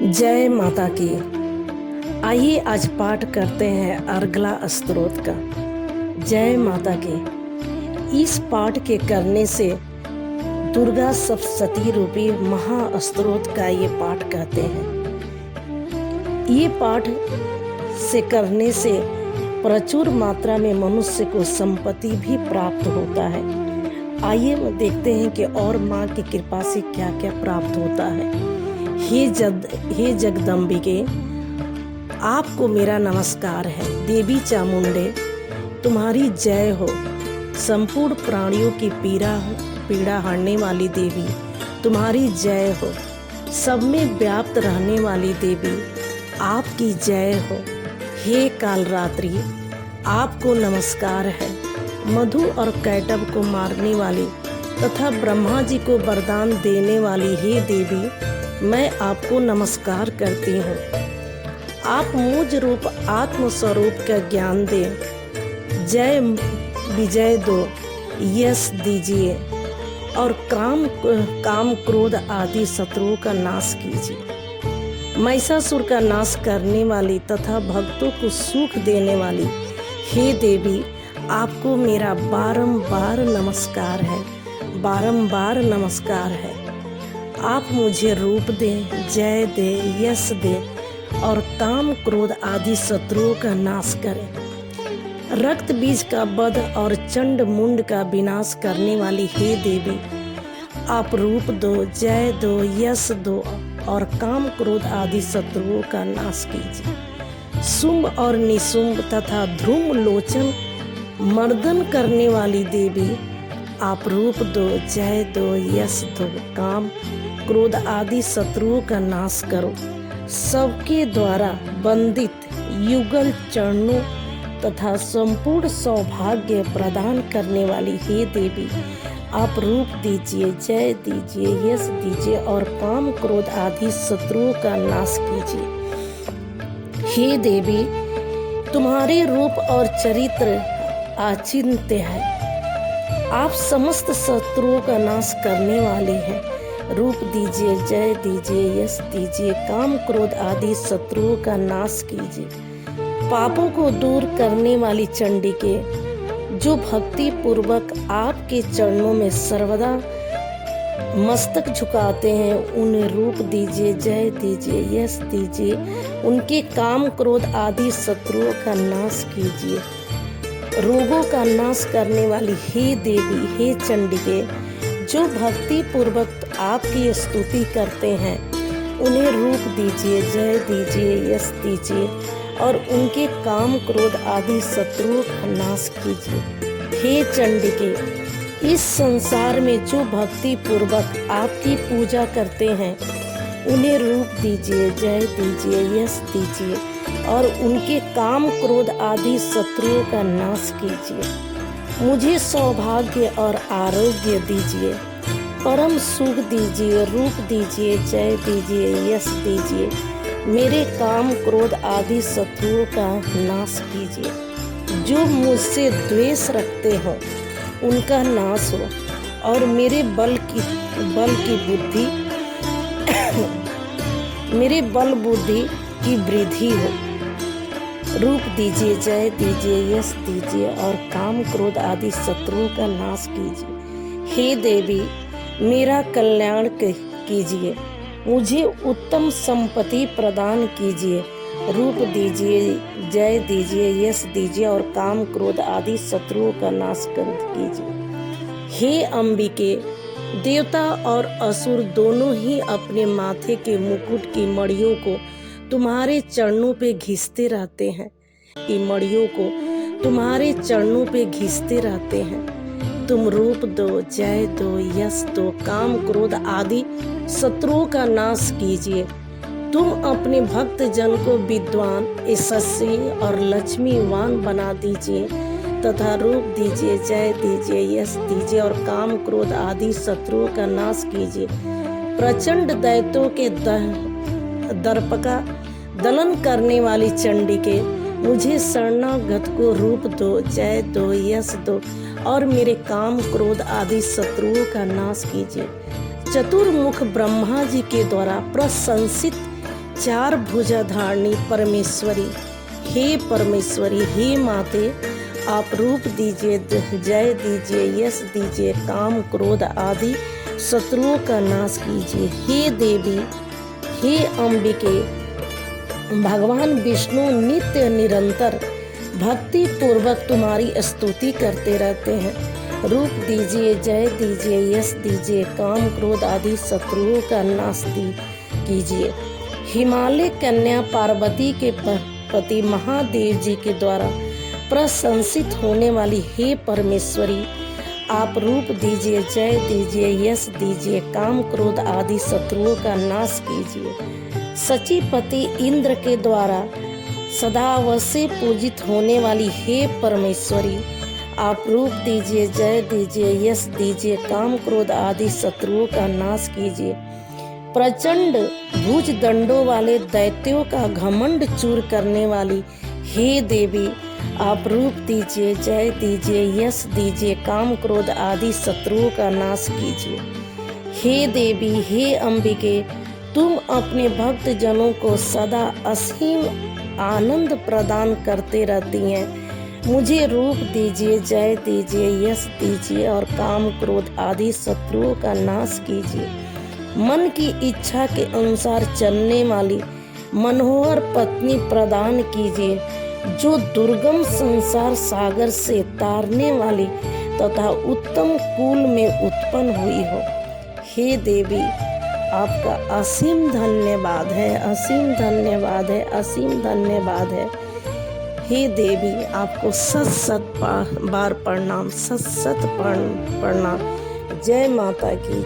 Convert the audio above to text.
जय माता की। आइए आज पाठ करते हैं अर्गला स्तोत्र का। जय माता की। इस पाठ के करने से दुर्गा सप्तशती रूपी महास्तोत्र का ये पाठ कहते हैं। ये पाठ से करने से प्रचुर मात्रा में मनुष्य को संपत्ति भी प्राप्त होता है। आइए देखते हैं कि और माँ की कृपा से क्या क्या प्राप्त होता है। हे जगदम्बिके, आपको मेरा नमस्कार है। देवी चामुंडे, तुम्हारी जय हो। संपूर्ण प्राणियों की पीड़ा हरने वाली देवी, तुम्हारी जय हो। सब में व्याप्त रहने वाली देवी, आपकी जय हो। हे कालरात्रि, आपको नमस्कार है। मधु और कैटभ को मारने वाली तथा ब्रह्मा जी को वरदान देने वाली हे देवी, मैं आपको नमस्कार करती हूँ। आप मुझ रूप आत्म स्वरूप का ज्ञान दें। जय विजय दो, यश दीजिए और काम क्रोध आदि शत्रुओं का नाश कीजिए। महिषासुर का नाश करने वाली तथा भक्तों को सुख देने वाली हे देवी, आपको मेरा बारंबार नमस्कार है, बारंबार नमस्कार है। आप मुझे रूप दें, जय दे, यश दे और काम क्रोध आदि शत्रुओं का नाश करें। रक्त बीज का वध और चंड मुंड का विनाश करने वाली हे देवी, आप रूप दो, जय दो, यश दो और काम क्रोध आदि शत्रुओं का नाश कीजिए। शुंभ और निशुंभ तथा ध्रुम लोचन मर्दन करने वाली देवी, आप रूप दो, जय दो, यश दो, काम क्रोध आदि शत्रुओं का नाश करो। सबके द्वारा बंदित युगल चरणों तथा संपूर्ण सौभाग्य प्रदान करने वाली हे देवी, आप रूप दीजिए, जय दीजिए, यश दीजिए और काम क्रोध आदि शत्रुओं का नाश कीजिए। हे देवी, तुम्हारे रूप और चरित्र अचिंत्य है। आप समस्त शत्रुओं का नाश करने वाले हैं। रूप दीजिए, जय दीजिए, यश दीजिए, काम क्रोध आदि शत्रुओं का नाश कीजिए। पापों को दूर करने वाली चंडिके, जो भक्ति पूर्वक आपके चरणों में सर्वदा मस्तक झुकाते हैं, उन्हें रूप दीजिए, जय दीजिए, यश दीजिए, उनके काम क्रोध आदि शत्रुओं का नाश कीजिए। रोगों का नाश करने वाली हे देवी, हे चंडिके, जो भक्ति पूर्वक आपकी स्तुति करते हैं, उन्हें रूप दीजिए, जय दीजिए, यश दीजिए और उनके काम क्रोध आदि शत्रुओं का नाश कीजिए। हे चंडिके, इस संसार में जो भक्ति पूर्वक आपकी पूजा करते हैं, उन्हें रूप दीजिए, जय दीजिए, यश दीजिए और उनके काम क्रोध आदि शत्रुओं का नाश कीजिए। मुझे सौभाग्य और आरोग्य दीजिए, परम सुख दीजिए, रूप दीजिए, जय दीजिए, यश दीजिए, मेरे काम क्रोध आदि शत्रुओं का नाश कीजिए। जो मुझसे द्वेष रखते हो उनका नाश हो और मेरे बल बुद्धि की वृद्धि हो। रूप दीजिए, जय दीजिए, यश दीजिए और काम क्रोध आदि शत्रुओं का नाश कीजिए। हे देवी, मेरा कल्याण कीजिए, मुझे उत्तम संपत्ति प्रदान कीजिए। रूप दीजिए, जय दीजिए, यश दीजिए और काम क्रोध आदि शत्रुओं का नाश कीजिए। हे अंबिके, देवता और असुर दोनों ही अपने माथे के मुकुट की मड़ियों को तुम्हारे चरणों पे घिसते रहते हैं। ये मड़ियों को तुम्हारे चरणों पे घिसते रहते हैं। तुम रूप दो, जय दो, यश दो, काम क्रोध आदि शत्रुओं का नाश कीजिए। तुम अपने भक्त जन को विद्वान, यशस्वी और लक्ष्मीवान बना दीजिए तथा रूप दीजिए, जय दीजिए, यश दीजिए और काम क्रोध आदि शत्रुओं का नाश कीजिए। प्रचंड दैत्यों के दर्प का दलन करने वाली चंडिके, मुझे शरणागत को रूप दो, जय दो, यश दो और मेरे काम क्रोध आदि शत्रुओं का नाश कीजिए। चतुर्मुख ब्रह्मा जी के द्वारा प्रशंसित चार भुजाधारिणी परमेश्वरी, हे परमेश्वरी, हे माते, आप रूप दीजिए, जय दीजिए, यश दीजिए, काम क्रोध आदि शत्रुओं का नाश कीजिए। हे देवी, हे अंबिके, भगवान विष्णु नित्य निरंतर भक्ति पूर्वक तुम्हारी स्तुति करते रहते हैं। रूप दीजिए, जय दीजिए, यश दीजिए, काम क्रोध आदि शत्रुओं का नाश कीजिए। हिमालय कन्या पार्वती के पति महादेव जी के द्वारा प्रशंसित होने वाली हे परमेश्वरी, आप रूप दीजिए, जय दीजिए, यश दीजिए, काम क्रोध आदि शत्रुओं का नाश कीजिए। सचीपति इंद्र के द्वारा सदावश्य पूजित होने वाली हे परमेश्वरी, आप रूप दीजिए, जय दीजिए, यश दीजिए, काम क्रोध आदि शत्रुओं का नाश कीजिए। प्रचंड भुज दंडों वाले दैत्यों का घमंड चूर करने वाली हे देवी, आप रूप दीजिए, जय दीजिए, यश दीजिए, काम क्रोध आदि शत्रुओं का नाश कीजिए। हे देवी, हे अंबिके, तुम अपने भक्त जनों को सदा असीम आनंद प्रदान करते रहती हैं। मुझे रूप दीजिए, जय दीजिए, यश दीजिए और काम क्रोध आदि शत्रुओं का नाश कीजिए। मन की इच्छा के अनुसार चलने वाली मनोहर पत्नी प्रदान कीजिए, जो दुर्गम संसार सागर से तारने वाली तथा उत्तम कुल में उत्पन्न हुई हो। हे देवी, आपका असीम धन्यवाद है, असीम धन्यवाद है, असीम धन्यवाद है। हे देवी, आपको सत बार प्रणाम, सत प्रणाम। जय माता की।